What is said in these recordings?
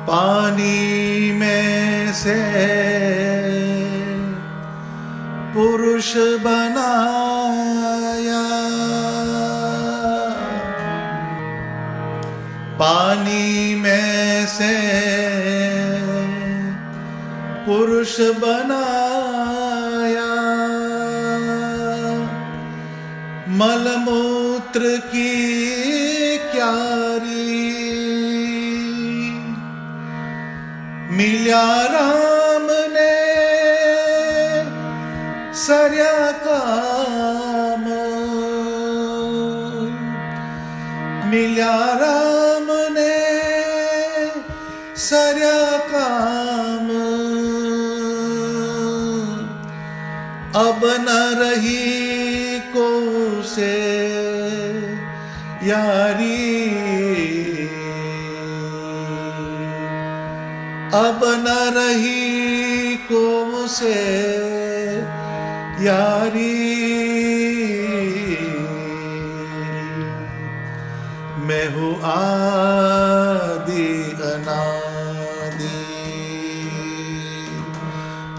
पानी में से पुरुष बनाया, पानी में से पुरुष बनाया, मलमूत्र की क्यारी मिल्या राम ने सर्या काम, मिल्या राम ने सर्या काम, अब न रही को से यारी, अब न रही को से यारी, मैं हूँ आदि अनादि,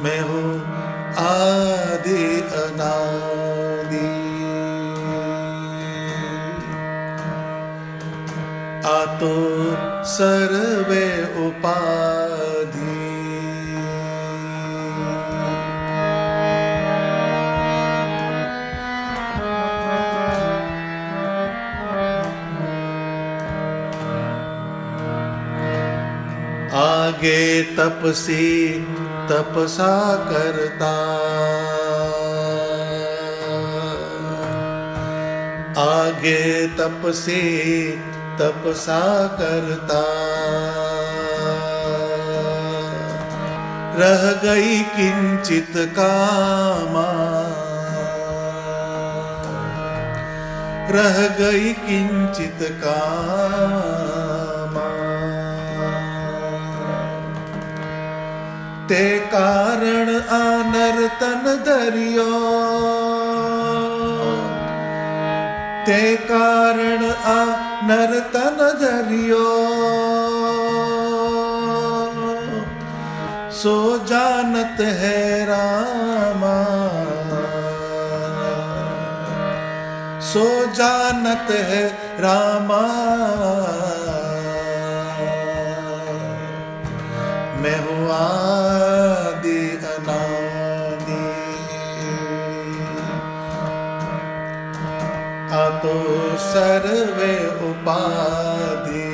मैं हूँ आदि अनादि, आतो सर्वे उपाधि, आगे तपसी तपसा करता, आगे तपसी तपसा करता, रह गई किंचित कामा, रह गई किंचित कामा, ते कारण अनर्तन धरियो, ते कारण अनर्तन धरियो, सो जानत है रामा, सो जानत है रामा, मैं हूँ आदि अनादि, आतो सर्वे उपाधि,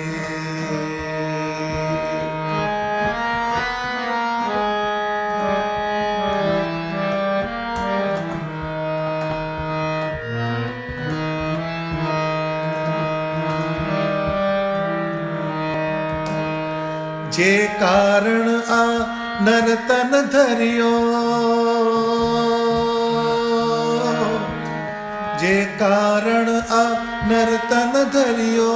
जे कारण आ नरतन धरियो, जे कारण आ नरतन धरियो,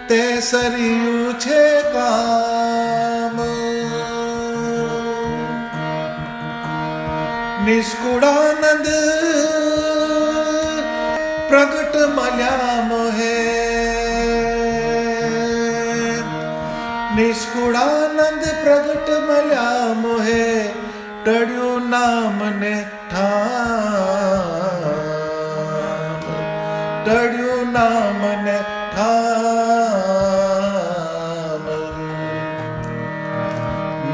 ते सरियु छे काम, निष्कुड़ानंद प्रगट मल्या मोहे, निष्कुड़ानंद प्रगट मल्या मोहे, टड़्यू नाम ने ठाम, टड़्यू नाम ने ठाम,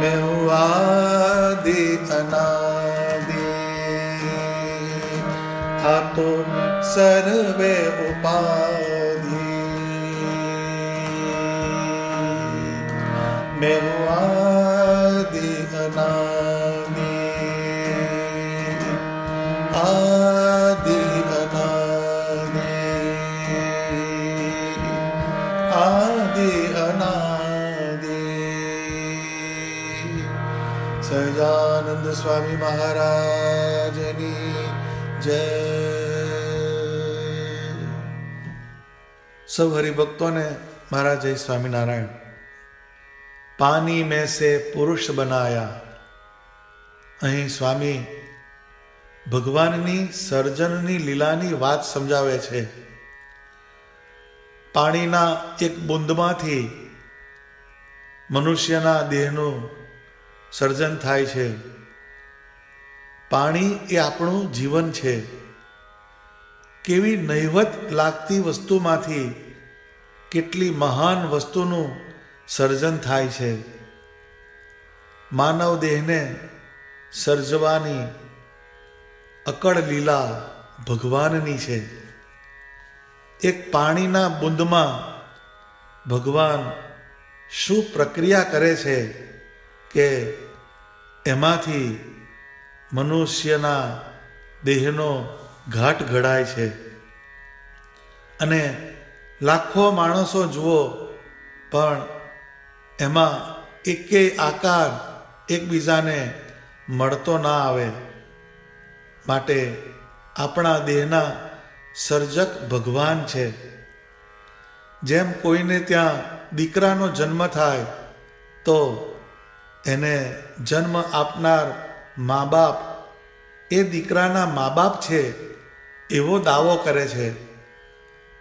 मैं हूँ आदि अनादि, आतो सर्वे उपाधि, मैं हूँ आदि अनादि, आदि अनादि, आदि अनादि। સહજાનંદ સ્વામી મહારાજની જય। સૌ હરિભક્તોને મારા જય સ્વામિનારાયણ। પાની में से પુરુષ બનાયા। અહીં સ્વામી ભગવાનની સર્જનની લીલાની વાત સમજાવે છે। પાણીના એક બુંદમાંથી મનુષ્યના દેહનું સર્જન થાય છે. પાણી એ આપણું જીવન છે. કેવી નહિવત લાગતી વસ્તુમાંથી કેટલી મહાન વસ્તુનું સર્જન થાય છે. માનવ દેહને સર્જવાની અકળ લીલા ભગવાનની છે. એક પાણીના બુંદમાં ભગવાન શું પ્રક્રિયા કરે છે કે એમાંથી મનુષ્યના દેહનો ઘાટ ઘડાય છે. અને લાખો માણસો જુઓ પણ એમાં એકેય આકાર એકબીજાને મળતો ના આવે. માટે આપણા દેહના સર્જક ભગવાન છે. જેમ કોઈને ત્યાં દીકરાનો જન્મ થાય તો એને જન્મ આપનાર મા બાપ એ દીકરાના મા બાપ છે એવો દાવો કરે છે.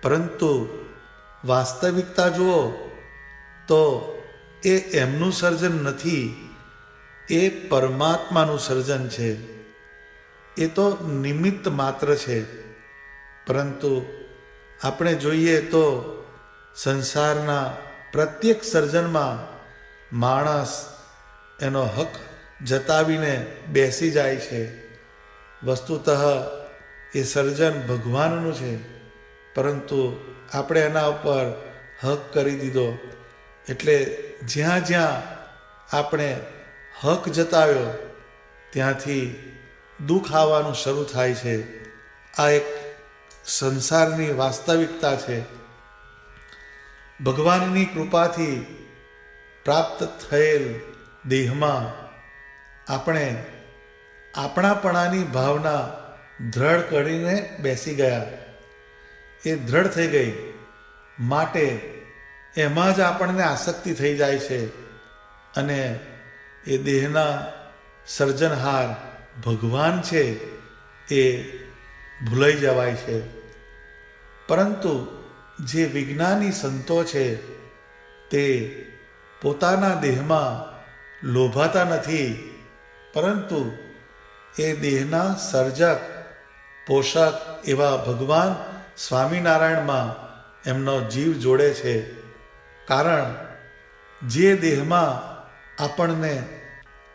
પરંતુ વાસ્તવિકતા જુઓ તો એ એમનું સર્જન નથી, એ પરમાત્માનું સર્જન છે. એ તો નિમિત્ત માત્ર છે. પરંતુ આપણે જોઈએ તો સંસારના પ્રત્યેક સર્જનમાં માણસ એનો હક જતાવીને બેસી જાય છે. વસ્તુતઃ એ સર્જન ભગવાનનું છે, પરંતુ આપણે એના ઉપર હક કરી દીધો. એટલે જ્યાં જ્યાં આપણે હક જતાવ્યો ત્યાંથી દુઃખ આવવાનું શરૂ થાય છે. આ એક સંસારની વાસ્તવિકતા છે. ભગવાનની કૃપાથી પ્રાપ્ત થયેલ દેહમાં આપણે આપણાપણાની ભાવના દ્રઢ કરીને બેસી ગયા. એ દ્રઢ થઈ ગઈ માટે એમાં જ આપણને આસક્તિ થઈ જાય છે અને એ દેહના સર્જનહાર ભગવાન છે એ ભૂલાઈ જવાય છે. પરંતુ જે વિજ્ઞાની સંતો છે તે પોતાના દેહમાં લોભાતા નથી, પરંતુ એ દેહના સર્જક પોષક એવા ભગવાન સ્વામિનારાયણમાં એમનો જીવ જોડે છે. કારણ જે દેહમાં આપણને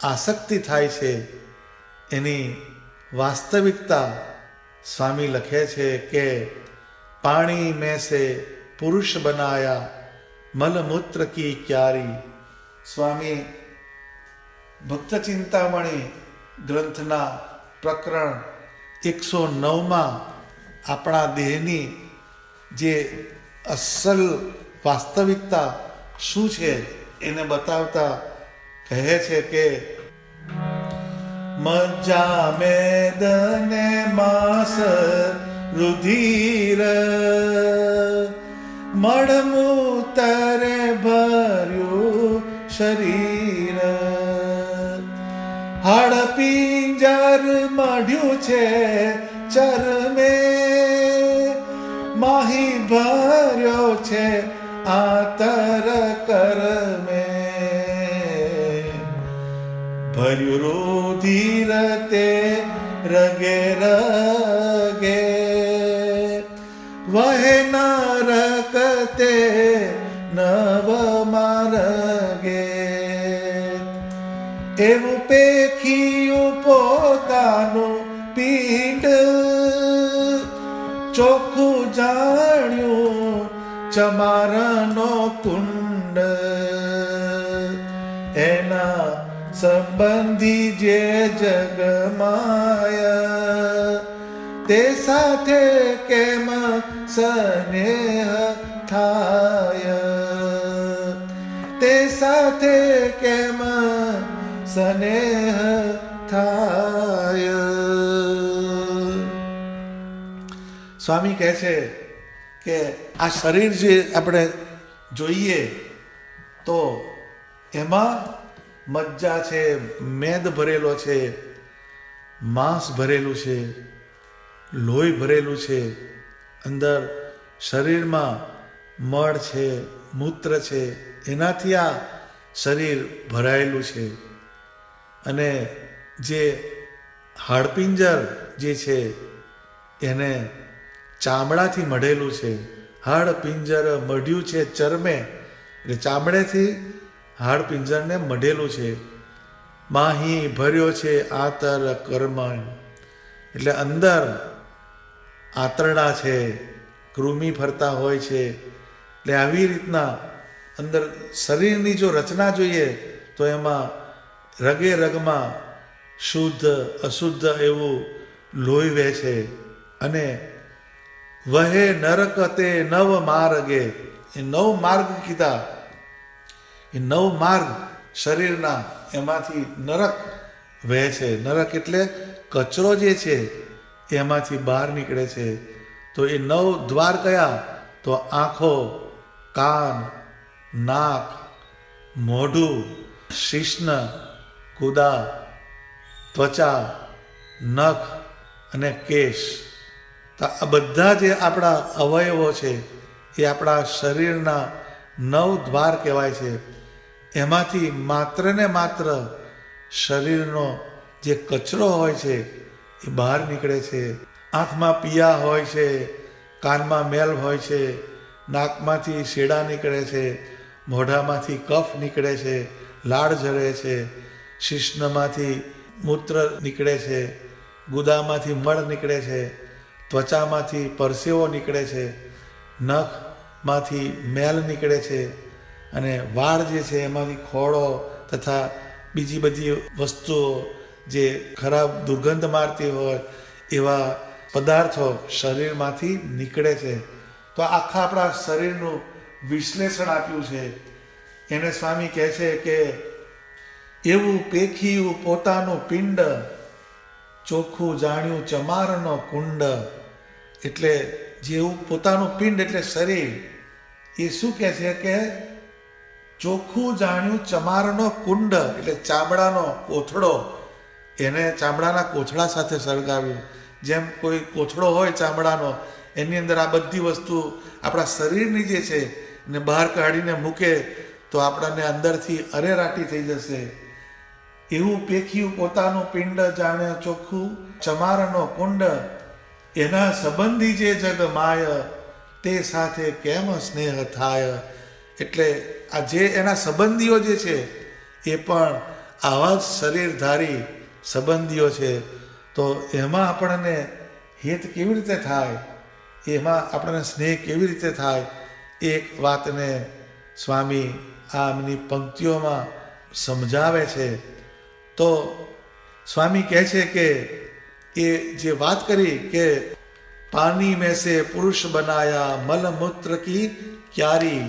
આસક્તિ થાય છે એની વાસ્તવિકતા સ્વામી લખે છે કે પાણી મેં સે પુરુષ બનાયા મલમૂત્ર કી ક્યારી. સ્વામી ભક્ત ચિંતામણી ગ્રંથના પ્રકરણ 109માં આપણા દેહની જે અસલ વાસ્તવિકતા શું છે એને બતાવતા કહે છે કે મજ્જા મેદ ને માંસ રુધિર મળમૂતરે ભર્યું શરીર, હાડપિંજર મઢ્યું છે ચરમે, માહી ભર્યો છે આતર કરમે, ભર્યું રુધિર તે રગે રગે, વહે નરકતે નવ માર્ગે, એવું પેખિયું પોતાનું પીઠ, ચોખ્ખું જાણ્યું ચમારનો કુંડ, એના સંબંધી જે જગમાય તે સાથે કેમ સ્નેહ થાય, તે સાથે કેમ સ્નેહ થાય. સ્વામી કહે છે કે આ શરીર જે આપણે જોઈએ તો એમાં મજ્જા છે, મેદ ભરેલો છે, માંસ ભરેલું છે, લોહી ભરેલું છે, અંદર શરીરમાં મળ છે, મૂત્ર છે, એનાથી આ શરીર ભરાયેલું છે. અને જે હાડપિંજર જે છે એને ચામડાથી મઢેલું છે. હાડપિંજર મઢ્યું છે ચરમે, એટલે ચામડેથી હાડપિંજરને મઢેલું છે. માહી ભર્યો છે આતર કર્મ, એટલે અંદર આંતરડા છે, કૃમિ ફરતા હોય છે. એટલે આવી રીતના અંદર શરીરની જો રચના જોઈએ તો એમાં રગે રગમાં શુદ્ધ અશુદ્ધ એવું લોહી વહે છે. અને વહે નરક તે નવ માર્ગે, એ નવ માર્ગ કીધા, એ નવ માર્ગ શરીરના એમાંથી નરક વહે છે. નરક એટલે કચરો જે છે એમાંથી બહાર નીકળે છે. તો એ નવ દ્વાર કયા? તો આંખો, કાન, નાક, મોઢું, શિશ્ન, કુદા, ત્વચા, નખ અને કેશ. તો આ બધા જે આપણા અવયવો છે એ આપણા શરીરના 9 દ્વાર કહેવાય છે. એમાંથી માત્ર ને માત્ર શરીરનો જે કચરો હોય છે એ બહાર નીકળે છે. આંખમાં પિયા હોય છે, કાનમાં મેલ હોય છે, નાકમાંથી શેડા નીકળે છે, મોઢામાંથી કફ નીકળે છે, લાળ ઝરે છે, શિશ્નમાંથી મૂત્ર નીકળે છે, ગુદામાંથી મળ નીકળે છે, ત્વચામાંથી પરસેવો નીકળે છે, નખમાંથી મેલ નીકળે છે, અને વાળ જે છે એમાંથી ખોળો તથા બીજી બધી વસ્તુઓ જે ખરાબ દુર્ગંધ મારતી હોય એવા પદાર્થો શરીરમાંથી નીકળે છે. તો આખા આપણા શરીરનું વિશ્લેષણ આપ્યું છે. એને સ્વામી કહે છે કે એવું પેખિયું પોતાનું પિંડ, ચોખ્ખું જાણ્યું ચમારનો કુંડ. એટલે જેવું પોતાનું પિંડ એટલે શરીર, એ શું કહે છે કે ચોખ્ખું જાણ્યું ચમારનો કુંડ એટલે ચામડાનો કોથળો, એને ચામડાના કોથળા સાથે સળગાવ્યું. જેમ કોઈ કોથળો હોય ચામડાનો, એની અંદર આ બધી વસ્તુ આપણા શરીરની જે છે એને બહાર કાઢીને મૂકે તો આપણને અંદરથી અરેરાટી થઈ જશે. એવું પેખ્યું પોતાનું પિંડ, જાણે ચોખ્ખું ચમારનો કુંડ. એના સંબંધી જે જગ માય, તે સાથે કેમ સ્નેહ થાય. એટલે આ જે એના સંબંધીઓ જે છે એ પણ આવા જ શરીરધારી સંબંધીઓ છે. તો એમાં આપણને હિત કેવી રીતે થાય, એમાં આપણને સ્નેહ કેવી રીતે થાય, એક વાતને સ્વામી આ એમની પંક્તિઓમાં સમજાવે છે. તો સ્વામી કહે છે કે એ જે વાત કરી કે પાની મેં સે પુરુષ બનાયા, મલ મૂત્ર કી ક્યારી,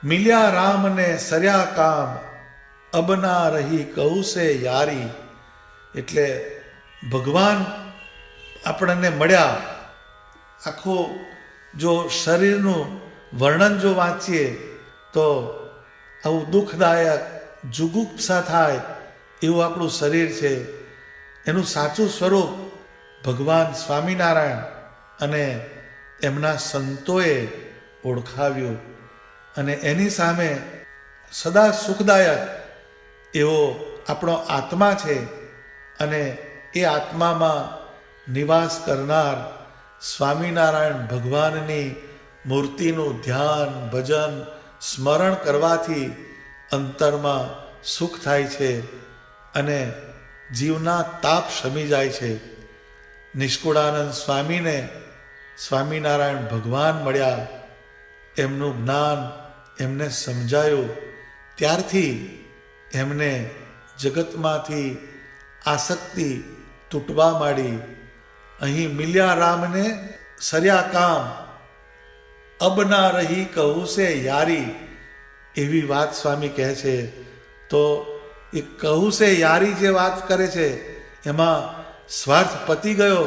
મિલ્યા રામ ને સર્યા કામ, અબ ના રહી કહું સે યારી. એટલે ભગવાન આપણને મળ્યા. આખું જો શરીરનું વર્ણન જો વાંચીએ તો આવું દુઃખદાયક જુગુપ્સા થાય એવું આપણું શરીર છે. એનું સાચું સ્વરૂપ ભગવાન સ્વામિનારાયણ અને એમના સંતોએ ઓળખાવ્યું. અને એની સામે સદા સુખદાયક એવો આપણો આત્મા છે. અને એ આત્મામાં નિવાસ કરનાર સ્વામિનારાયણ ભગવાનની મૂર્તિનું ધ્યાન, ભજન, સ્મરણ કરવાથી અંતરમાં સુખ થાય છે અને જીવના તાપ શમી જાય છે. નિષ્કુળાનંદ સ્વામીને સ્વામિનારાયણ ભગવાન મળ્યા, એમનું જ્ઞાન એમને સમજાયું. ત્યારથી એમને જગતમાંથી આસક્તિ તૂટવા માંડી. અહીં મિલ્યા રામને સર્યા કામ, અબ ના રહી કહું સે યારી, એવી વાત સ્વામી કહે છે. તો એ કહું સે યારી જે વાત કરે છે એમાં સ્વાર્થ પતી ગયો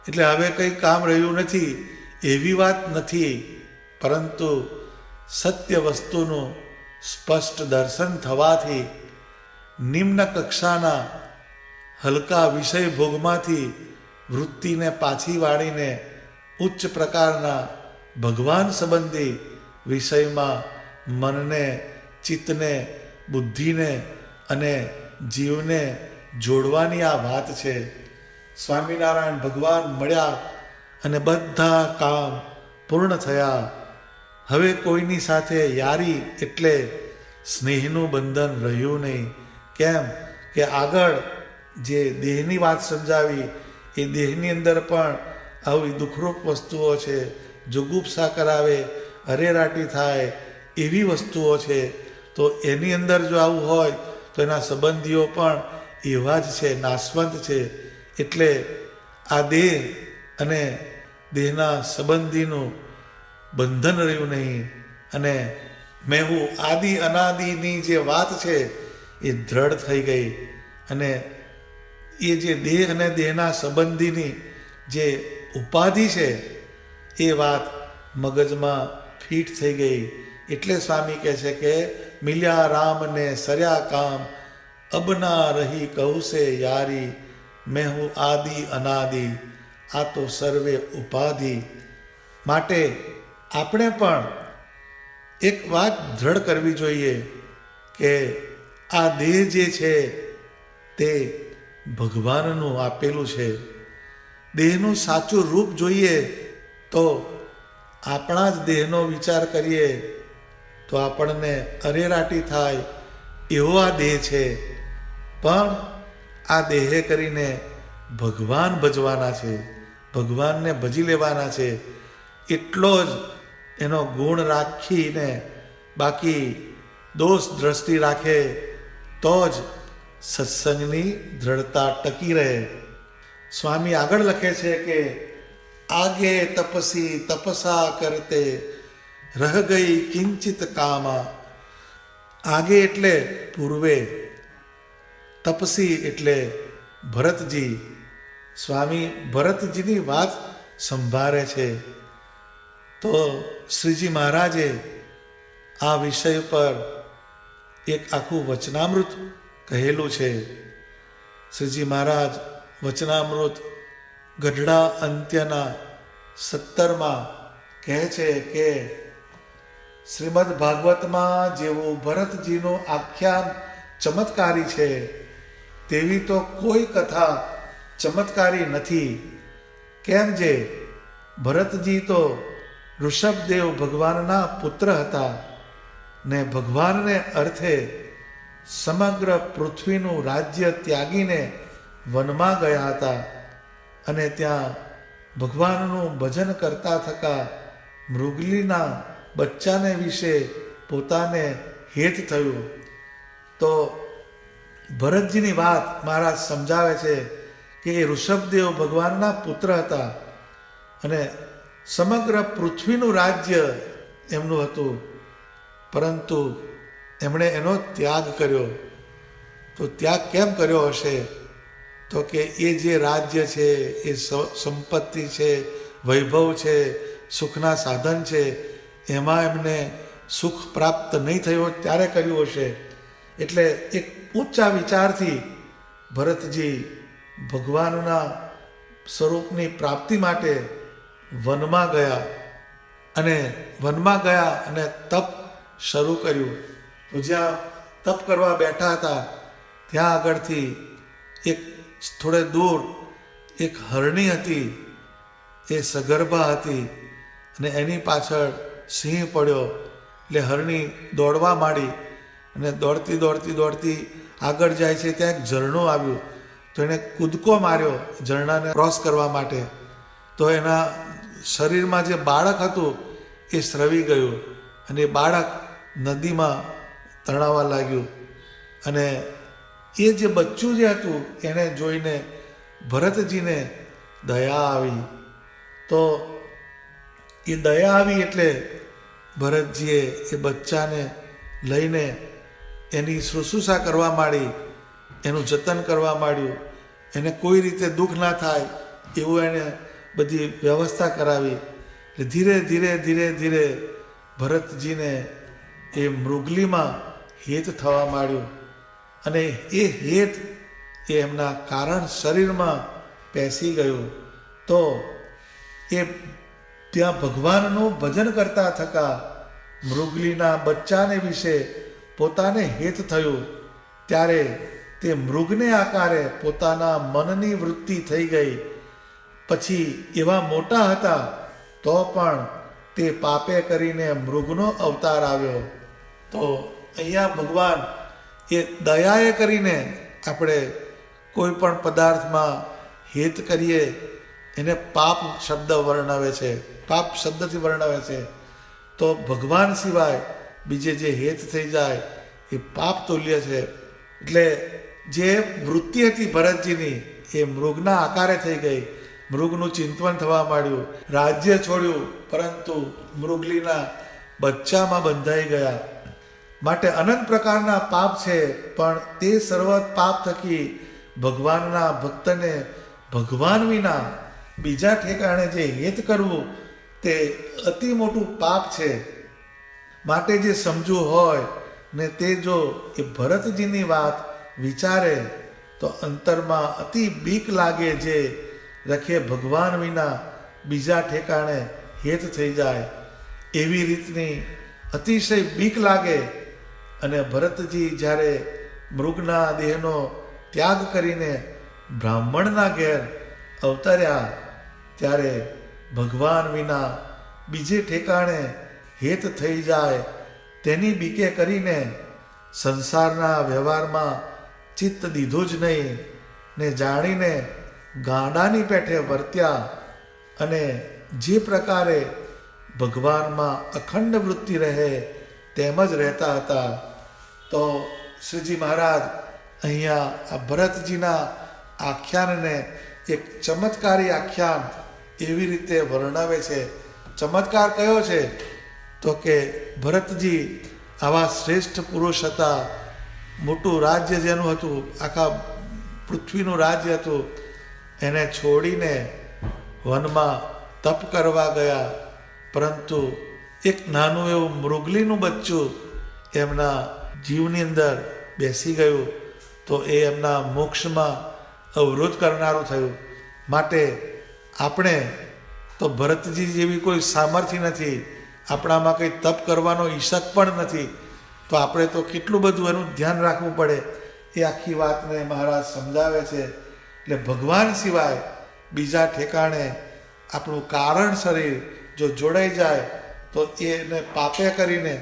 એટલે હવે કંઈ કામ રહ્યું નથી એવી વાત નથી, પરંતુ સત્ય વસ્તુનું સ્પષ્ટ દર્શન થવાથી નિમ્ન કક્ષાના હલકા વિષય ભોગમાંથી વૃત્તિને પાછી વાળીને ઉચ્ચ પ્રકારના ભગવાન સંબંધી વિષયમાં મનને, ચિત્તને, બુદ્ધિને અને જીવને જોડવાની આ વાત છે. સ્વામિનારાયણ ભગવાન મળ્યા અને બધા કામ પૂર્ણ થયા. હવે કોઈની સાથે યારી એટલે સ્નેહનું બંધન રહ્યું નહીં. કેમ કે આગળ જે દેહની વાત સમજાવી એ દેહની અંદર પણ આવી દુઃખરૂપ વસ્તુઓ છે, જુગુપ્સા કરાવે, અરેરાટી થાય એવી વસ્તુઓ છે. તો એની અંદર જો આવું હોય તો એના સંબંધીઓ પણ એવા જ છે, નાશવંત છે. એટલે આ દેહ અને દેહના સંબંધીનું બંધન રહ્યું નહીં. અને મેં હું આદિ અનાદિની જે વાત છે એ દ્રઢ થઈ ગઈ. અને એ જે દેહ અને દેહના સંબંધીની જે ઉપાધિ છે એ વાત મગજમાં ફિટ થઈ ગઈ. એટલે સ્વામી કહે છે કે મિલ્યા રામને સર્યા કામ, અબના રહી કહુસે યારી, મેં હું આદિ અનાદિ, આ તો સર્વે ઉપાધિ. માટે આપણે પણ એક વાત દ્રઢ કરવી જોઈએ કે આ દેહ જે છે તે ભગવાનનું આપેલું છે. દેહનું સાચું રૂપ જોઈએ તો આપણા જ દેહનો વિચાર કરીએ તો આપણને અરેરાટી થાય એવો આ દેહ છે. પણ આ દેહે કરીને ભગવાન ભજવાના છે, ભગવાનને ભજી લેવાના છે. એટલો જ એનો ગુણ રાખીને બાકી દોષ દ્રષ્ટિ રાખે તો જ સત્સંગની દ્રઢતા ટકી રહે. સ્વામી આગળ લખે છે કે આગે તપસી તપસા કરતે રહ ગઈ કિંચિત કામા. આગે એટલે પૂર્વે, તપસી એટલે ભરતજી. સ્વામી ભરતજીની વાત સંભાળે છે. તો શ્રીજી મહારાજે આ વિષય પર એક આખું વચનામૃત કહેલું છે. શ્રીજી મહારાજ વચનામૃત ગઢડા અંત્યના 17માં કહે છે કે શ્રીમદ ભાગવતમાં જેવું ભરતજીનું આખ્યાન ચમત્કારી છે તેવી તો કોઈ કથા ચમત્કારી નથી. કેમ જે ભરતજી તો ઋષભદેવ ભગવાનના પુત્ર હતા ને ભગવાનને અર્થે સમગ્ર પૃથ્વીનું રાજ્ય ત્યાગીને વનમાં ગયા હતા. અને ત્યાં ભગવાનનું ભજન કરતા થકા મૃગલીના બચ્ચાને વિશે પોતાને હેત થયું. તો ભરતજીની વાત મહારાજ સમજાવે છે કે એ ઋષભદેવ ભગવાનના પુત્ર હતા અને સમગ્ર પૃથ્વીનું રાજ્ય એમનું હતું, પરંતુ એમણે એનો ત્યાગ કર્યો. તો ત્યાગ કેમ કર્યો હશે? તો કે એ જે રાજ્ય છે, એ સંપત્તિ છે, વૈભવ છે, સુખના સાધન છે, એમાં એમને સુખ પ્રાપ્ત નહીં થયું ત્યારે કર્યું હશે. એટલે એક ઊંચા વિચારથી ભરતજી ભગવાનના સ્વરૂપની પ્રાપ્તિ માટે વનમાં ગયા. અને વનમાં ગયા અને તપ શરૂ કર્યું. તો જ્યાં તપ કરવા બેઠા હતા ત્યાં આગળથી એક થોડે દૂર એક હરણી હતી. એ સગર્ભા હતી અને એની પાછળ સિંહ પડ્યો. એટલે હરણી દોડવા માંડી અને દોડતી દોડતી દોડતી આગળ જાય છે. ત્યાં એક ઝરણું આવ્યું તો એણે કૂદકો માર્યો ઝરણાને ક્રોસ કરવા માટે. તો એના શરીરમાં જે બાળક હતું એ સ્રવી ગયું અને એ બાળક નદીમાં તણાવા લાગ્યું. અને એ જે બચ્ચું જે હતું એને જોઈને ભરતજીને દયા આવી. તો એ દયા આવી એટલે ભરતજીએ એ બચ્ચાને લઈને એની શુશ્રૂષા કરવા માંડી, એનું જતન કરવા માંડ્યું. એને કોઈ રીતે દુઃખ ના થાય એવું એને બધી વ્યવસ્થા કરાવી. એટલે ધીરે ધીરે ધીરે ધીરે ભરતજીને એ મૃગલીમાં હેત થવા માંડ્યું. અને એ હેત એ એમના કારણ શરીરમાં પેસી ગયું. તો એ ત્યાં ભગવાનનું ભજન કરતા થકા મૃગલીના બચ્ચાને વિશે પોતાને હેત થયું, ત્યારે તે મૃગને આકારે પોતાના મનની વૃત્તિ થઈ ગઈ. પછી એવા મોટા હતા તો પણ તે પાપે કરીને મૃગનો અવતાર આવ્યો. તો અહીંયા ભગવાન એ દયાએ કરીને આપણે કોઈ પણ પદાર્થમાં હેત કરીએ એને પાપ શબ્દ વર્ણવે છે, પાપ શબ્દથી વર્ણવે છે. તો ભગવાન સિવાય બીજે જે હેત થઈ જાય એ પાપ તુલ્ય છે. એટલે જે વૃત્તિ હતી ભરતજીની એ મૃગના આકારે થઈ ગઈ. મૃગનું ચિંતન થવા માંડ્યું, રાજ્ય છોડ્યું, પરંતુ મૃગલીના બચ્ચામાં બંધાઈ ગયા. માટે અનંત પ્રકારના પાપ છે, પણ તે સર્વ પાપ થકી ભગવાનના ભક્તને ભગવાન વિના બીજા ઠેકાણે જે હિત કરવું તે અતિ મોટું પાપ છે. માટે જે સમજવું હોય ને તે જો એ ભરતજીની વાત વિચારે તો અંતરમાં અતિ બીક લાગે, જે રખે ભગવાન વિના બીજા ઠેકાણે હેત થઈ જાય એવી રીતની અતિશય બીક લાગે. અને ભરતજી જ્યારે મૃગના દેહનો ત્યાગ કરીને બ્રાહ્મણના ઘેર અવતર્યા ત્યારે ભગવાન વિના બીજે ઠેકાણે હેત થઈ જાય તેની બીકે કરીને સંસારના વ્યવહારમાં ચિત્ત દીધું જ નહીં ને જાણીને ગાંડાની પેઠે વર્ત્યા. અને જે પ્રકારે ભગવાનમાં અખંડ વૃત્તિ રહે તેમ જ રહેતા હતા. તો શ્રીજી મહારાજ અહીંયા આ ભરતજીના આખ્યાનને એક ચમત્કારી આખ્યાન એવી રીતે વર્ણવે છે. ચમત્કાર કયો છે? તો કે ભરતજી આવા શ્રેષ્ઠ પુરુષ હતા, મોટું રાજ્ય જેનું હતું, આખા પૃથ્વીનું રાજ્ય હતું, એને છોડીને વનમાં તપ કરવા ગયા. પરંતુ એક નાનું એવું મૃગલીનું બચ્ચું એમના જીવની અંદર બેસી ગયું, તો એ એમના મોક્ષમાં અવરોધ કરનારું થયું. માટે આપણે તો ભરતજી જેવી કોઈ સામર્થ્ય નથી, આપણામાં કંઈ તપ કરવાનો ઈશક પણ નથી, તો આપણે તો કેટલું બધું એનું ધ્યાન રાખવું પડે એ આખી વાતને મહારાજ સમજાવે છે. એટલે ભગવાન સિવાય બીજા ઠેકાણે આપણું કારણ શરીર જો જોડાઈ જાય તો એને પાપે કરીને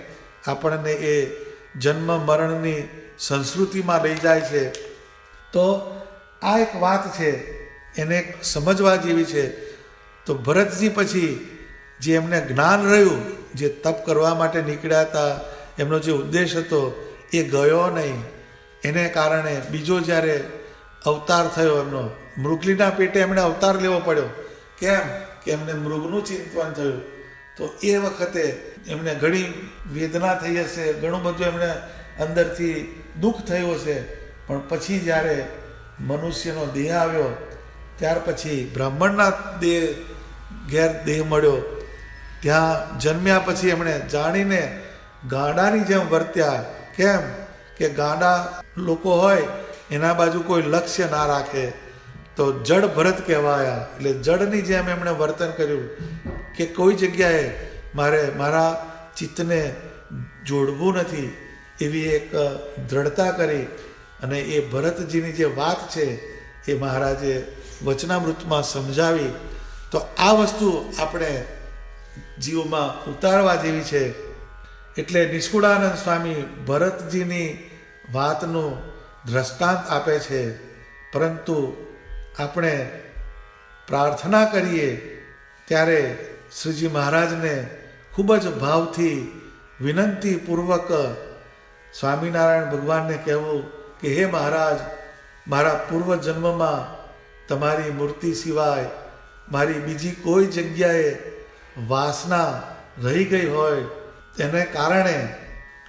આપણને એ જન્મ મરણની સંસ્કૃતિમાં લઈ જાય છે. તો આ એક વાત છે, એને સમજવા જેવી છે. તો ભરતજી પછી જે એમને જ્ઞાન રહ્યું, જે તપ કરવા માટે નીકળ્યા હતા, એમનો જે ઉદ્દેશ હતો એ ગયો નહીં. એને કારણે બીજો જ્યારે અવતાર થયો એમનો, મૃગલીના પેટે એમણે અવતાર લેવો પડ્યો. કેમ કે એમને મૃગનું ચિંતન થયું. તો એ વખતે એમને ઘણી વેદના થઈ હશે, ઘણું બધું એમને અંદરથી દુઃખ થયું હશે. પણ પછી જ્યારે મનુષ્યનો દેહ આવ્યો ત્યાર પછી બ્રાહ્મણના ઘેર દેહ મળ્યો, ત્યાં જન્મ્યા પછી એમણે જાણીને ગાંડાની જેમ વર્ત્યા. કેમ કે ગાંડા લોકો હોય એના બાજુ કોઈ લક્ષ્ય ના રાખે, તો જડ ભરત કહેવાયા. એટલે જડની જેમ એમણે વર્તન કર્યું કે કોઈ જગ્યાએ મારે મારા ચિત્તને જોડવું નથી, એવી એક દ્રઢતા કરી. અને એ ભરતજીની જે વાત છે એ મહારાજે વચનામૃતમાં સમજાવી. તો આ વસ્તુ આપણે જીવમાં ઉતારવા જેવી છે. એટલે નિષ્કુળાનંદ સ્વામી ભરતજીની વાતનું દ્રષ્ટાંત આપે છે. પરંતુ આપણે પ્રાર્થના કરીએ ત્યારે શ્રીજી મહારાજને ખૂબ જ ભાવથી વિનંતીપૂર્વક સ્વામિનારાયણ ભગવાનને કહેવું કે હે મહારાજ, મારા પૂર્વજન્મમાં તમારી મૂર્તિ સિવાય મારી બીજી કોઈ જગ્યાએ વાસના રહી ગઈ હોય, તેને કારણે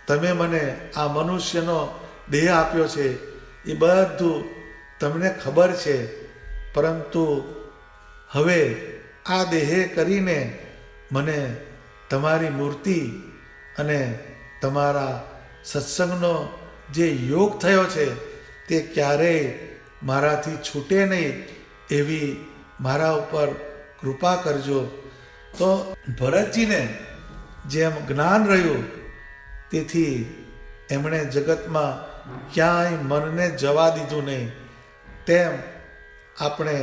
તમે મને આ મનુષ્યનો દેહ આપ્યો છે. એ બધું તમને ખબર છે. પરંતુ હવે આ દેહે કરીને મને તમારી મૂર્તિ અને તમારા સત્સંગનો જે યોગ થયો છે તે ક્યારેય મારાથી છૂટે નહીં, એવી મારા ઉપર કૃપા કરજો. તો ભરતજીને જેમ જ્ઞાન રહ્યું તેથી એમણે જગતમાં ક્યાંય મનને જવા દીધું નહીં, તેમ આપણે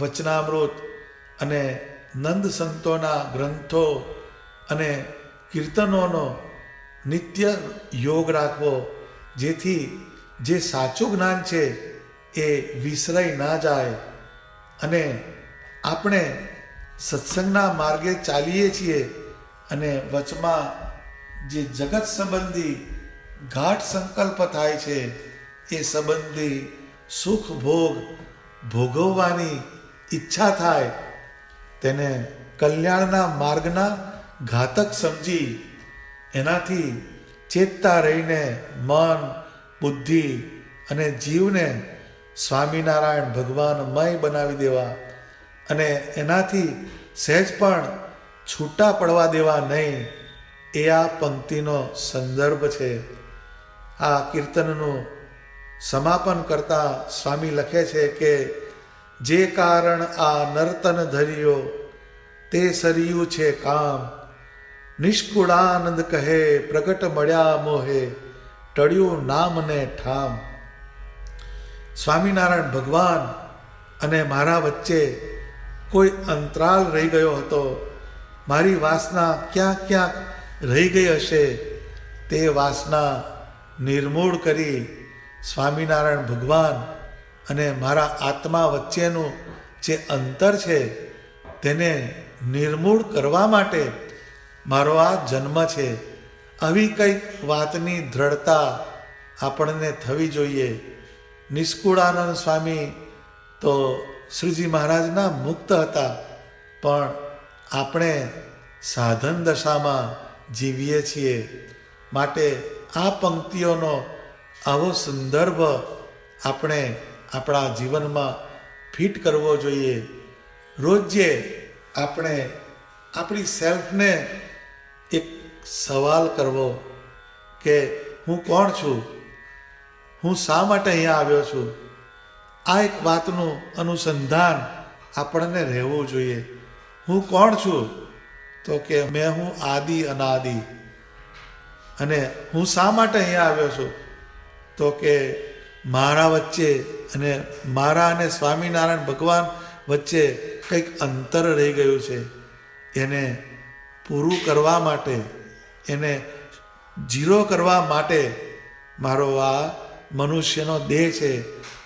વચનામૃત અને નંદ સંતોના ગ્રંથો અને કીર્તનોનો નિત્ય યોગ રાખવો, જેથી જે સાચું જ્ઞાન છે એ વિસરાઈ ના જાય. અને આપણે સત્સંગના માર્ગે ચાલીએ છીએ અને વચમાં જે જગત સંબંધી ગાઢ સંકલ્પ થાય છે એ સંબંધી સુખ ભોગ ભોગવવાની ઈચ્છા થાય, તેને કલ્યાણના માર્ગના ઘાતક સમજી એનાથી ચેતતા રહીને મન, બુદ્ધિ અને જીવને સ્વામિનારાયણ ભગવાનમય બનાવી દેવા અને એનાથી સહેજ પણ છૂટા પડવા દેવા નહીં, એ આ પંક્તિનો સંદર્ભ છે. આ કીર્તનનું સમાપન કરતા સ્વામી લખે છે કે જે કારણ આ નર્તન ધર્યો તે સરિયું છે કામ, નિષ્કુળાનંદ કહે પ્રગટ મળ્યા મોહે ટળ્યું નામને ઠામ. સ્વામિનારાયણ ભગવાન અને મારા વચ્ચે કોઈ અંતરાલ રહી ગયો હતો, મારી વાસના ક્યાંક ક્યાંક રહી ગઈ હશે, તે વાસના નિર્મૂળ કરી સ્વામિનારાયણ ભગવાન અને મારા આત્મા વચ્ચેનું જે અંતર છે તેને નિર્મૂળ કરવા માટે મારો આ જન્મ છે. આવી કંઈક વાતની દ્રઢતા આપણને થવી જોઈએ. નિષ્કુળાનંદ સ્વામી તો શ્રીજી મહારાજના મુક્ત હતા, પણ આપણે સાધન દશામાં જીવીએ છીએ, માટે આ પંક્તિઓનો આવો સંદર્ભ આપણે આપણા જીવનમાં ફિટ કરવો જોઈએ. રોજે આપણે આપણી સેલ્ફને એક સવાલ કરવો કે હું કોણ છું, હું શા માટે અહીંયા આવ્યો છું. આ એક વાતનું અનુસંધાન આપણને રહેવું જોઈએ. હું કોણ છું? તો કે હું આદિ અનાદિ. અને હું શા માટે અહીંયા આવ્યો છું? તો કે મારા વચ્ચે અને મારા અને સ્વામિનારાયણ ભગવાન વચ્ચે કંઈક અંતર રહી ગયું છે, એને પૂરું કરવા માટે, એને જીરો કરવા માટે મારો આ મનુષ્યનો દેહ છે.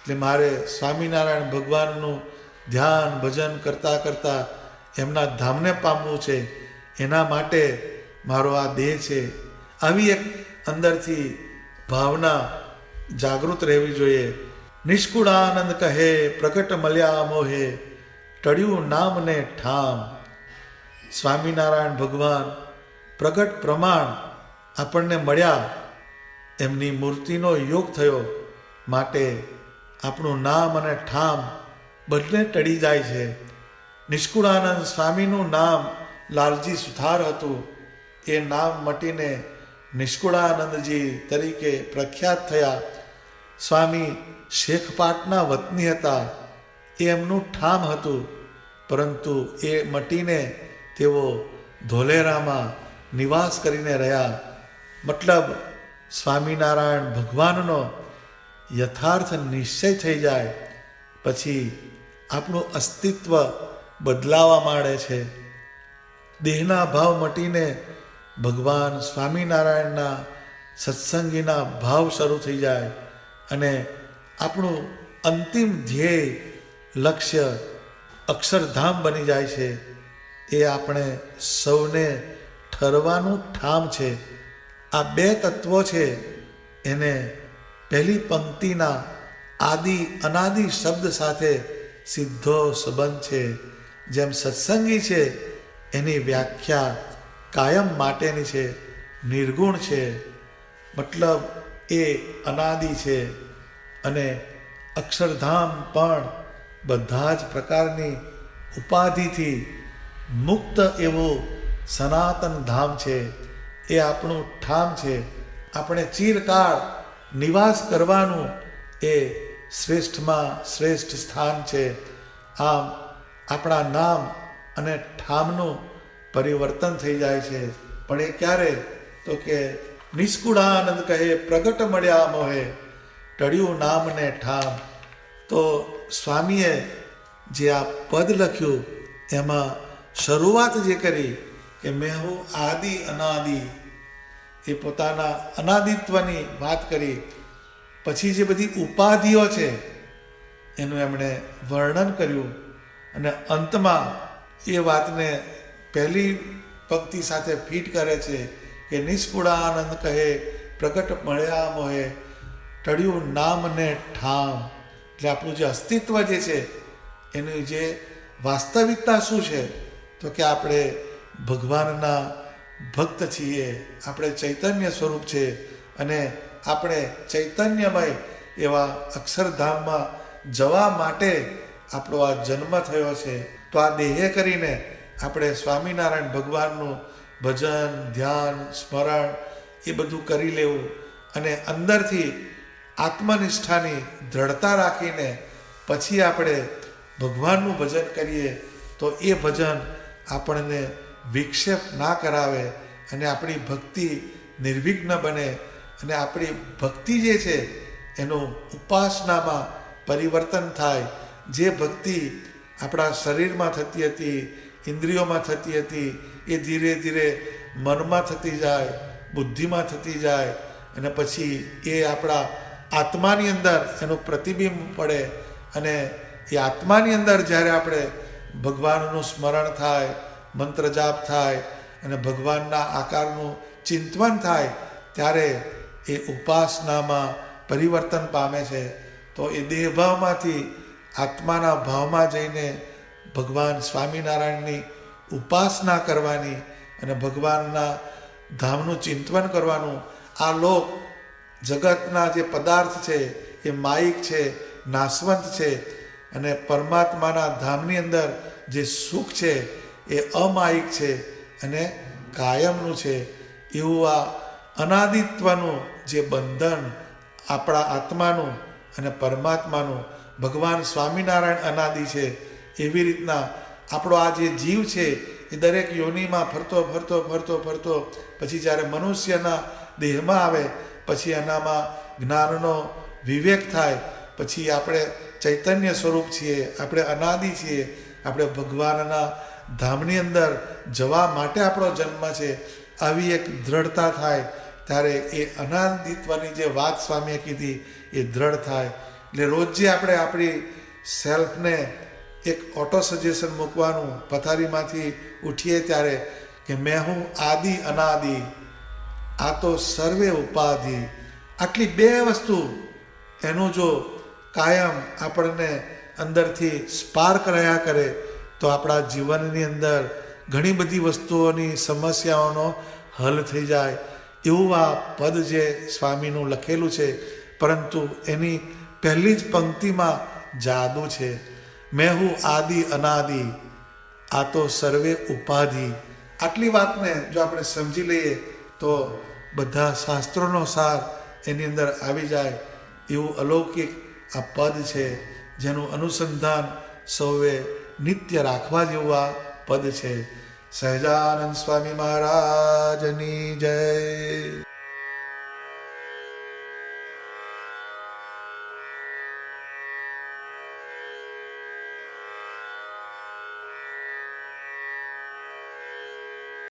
એટલે મારે સ્વામિનારાયણ ભગવાનનું ધ્યાન ભજન કરતાં કરતાં એમના ધામને પામવું છે, એના માટે મારો આ દેહ છે. આવી એક અંદરથી ભાવના જાગૃત રહેવી જોઈએ. નિષ્કુળાનંદ કહે પ્રગટ મળ્યા મોહે ટળ્યું નામને ઠામ. સ્વામિનારાયણ ભગવાન પ્રગટ પ્રમાણ આપણને મળ્યા, એમની મૂર્તિનો યોગ થયો, માટે આપણું નામ અને ઠામ બંને ટળી જાય છે. નિષ્કુળાનંદ સ્વામીનું નામ લાલજી સુથાર હતું, એ નામ મટીને નિષ્કુળાનંદજી તરીકે પ્રખ્યાત થયા. સ્વામી શેખપાટના વતની હતા, એ એમનું ઠામ હતું, પરંતુ એ મટીને તેઓ ધોલેરામાં નિવાસ કરીને રહ્યા. મતલબ સ્વામિનારાયણ ભગવાનનો યથાર્થ નિશ્ચય થઈ જાય પછી આપણું અસ્તિત્વ બદલાવા માંડે છે. દેહના ભાવ મટીને ભગવાન સ્વામિનારાયણના સત્સંગીના ભાવ શરૂ થઈ જાય અને આપણું અંતિમ ધ્યેય લક્ષ્ય અક્ષરધામ બની જાય છે. એ આપણે સૌને ઠરવાનું ઠામ છે. આ બે તત્વો છે, એને પહેલી પંક્તિના આદિ અનાદિ શબ્દ સાથે સીધો સંબંધ છે. જેમ સત્સંગી છે એની વ્યાખ્યા કાયમ માટેની છે, નિર્ગુણ છે, મતલબ એ અનાદિ છે. અને અક્ષરધામ પણ બધા જ પ્રકારની ઉપાધિથી મુક્ત એવું સનાતન ધામ છે. એ આપણું ઠામ છે. આપણે ચિરકાળ નિવાસ કરવાનું એ શ્રેષ્ઠમાં શ્રેષ્ઠ સ્થાન છે. આમ આપણા નામ અને ઠામનું પરિવર્તન થઈ જાય છે. પણ એ ક્યારે? તો કે નિષ્કુળાનંદ કહે પ્રગટ મળ્યા મોહે, ટળ્યું નામને ઠામ. તો સ્વામીએ જે આ પદ લખ્યું એમાં શરૂઆત જે કરી કે મેં હું આદિ અનાદિ, એ પોતાના અનાદિત્વની વાત કરી. પછી જે બધી ઉપાધિઓ છે એનું એમણે વર્ણન કર્યું અને અંતમાં એ વાતને પહેલી પંક્તિ સાથે ફિટ કરે છે કે નિષ્કુળાનંદ કહે પ્રગટ મળ્યા મોહે, ટળ્યું નામ ને ઠામ. એટલે આપણું જે અસ્તિત્વ જે છે એની જે વાસ્તવિકતા શું છે? તો કે આપણે ભગવાનના ભક્ત છીએ, આપણે ચૈતન્ય સ્વરૂપ છે અને આપણે ચૈતન્યમય એવા અક્ષરધામમાં જવા માટે આપણો આ જન્મ થયો છે. તો આ દેહે કરીને આપણે સ્વામિનારાયણ ભગવાનનું ભજન, ધ્યાન, સ્મરણ એ બધું કરી લેવું અને અંદરથી આત્મનિષ્ઠાની દ્રઢતા રાખીને પછી આપણે ભગવાનનું ભજન કરીએ તો એ ભજન આપણને વિક્ષેપ ના કરાવે અને આપણી ભક્તિ નિર્વિઘ્ન બને અને આપણી ભક્તિ જે છે એનું ઉપાસનામાં પરિવર્તન થાય. જે ભક્તિ આપણા શરીરમાં થતી હતી, ઇન્દ્રિયોમાં થતી હતી, એ ધીરે ધીરે મનમાં થતી જાય, બુદ્ધિમાં થતી જાય અને પછી એ આપણા આત્માની અંદર એનું પ્રતિબિંબ પડે અને એ આત્માની અંદર જ્યારે આપણે ભગવાનનું સ્મરણ થાય, મંત્ર જાપ થાય અને ભગવાનના આકારનું ચિંતન થાય ત્યારે એ ઉપાસનામાં પરિવર્તન પામે છે. તો એ દેહભાવમાંથી આત્માના ભાવમાં જઈને ભગવાન સ્વામિનારાયણની ઉપાસના કરવાની અને ભગવાનના ધામનું ચિંતન કરવાનું. આ લોક જગતના જે પદાર્થ છે એ માયિક છે, નાશવંત છે અને પરમાત્માના ધામની અંદર જે સુખ છે એ અમાયિક છે અને કાયમનું છે. એવું આ અનાદિત્વનું જે બંધન આપણા આત્માનું અને પરમાત્માનું, ભગવાન સ્વામિનારાયણ અનાદિ છે, એવી રીતના આપણો આ જે જીવ છે એ દરેક યોનિમાં ફરતો ફરતો ફરતો ફરતો પછી જ્યારે મનુષ્યના દેહમાં આવે પછી એનામાં જ્ઞાનનો વિવેક થાય, પછી આપણે ચૈતન્ય સ્વરૂપ છીએ, આપણે અનાદિ છીએ, આપણે ભગવાનના ધામની અંદર જવા માટે આપણો જન્મ છે, આવી એક દ્રઢતા થાય ત્યારે એ અનાદિત્વની જે વાત સ્વામીએ કીધી એ દ્રઢ થાય. એટલે રોજ જે આપણે આપણી સેલ્ફને એક ઓટો સજેશન મૂકવાનું પથારીમાંથી ઉઠીએ ત્યારે કે મેં હું આદિ અનાદિ, આ તો સર્વે ઉપાધિ. આટલી બે વસ્તુ એનું જો કાયમ આપણને અંદરથી સ્પાર્ક રહ્યા કરે તો આપણા જીવનની અંદર ઘણી બધી વસ્તુઓની સમસ્યાઓનો હલ થઈ જાય. એવું આ પદ જે સ્વામીનું લખેલું છે, પરંતુ એની પહેલી જ પંક્તિમાં જાદુ છે. મેં હું આદિ અનાદિ, આ તો સર્વે ઉપાધિ. આટલી વાતને જો આપણે સમજી લઈએ તો બધા શાસ્ત્રોનો સાર એની અંદર આવી જાય. એવું અલૌકિક આ પદ છે જેનું અનુસંધાન સૌએ નિત્ય રાખવા જેવું આ પદ છે. સહજાનંદ સ્વામી મહારાજની જય.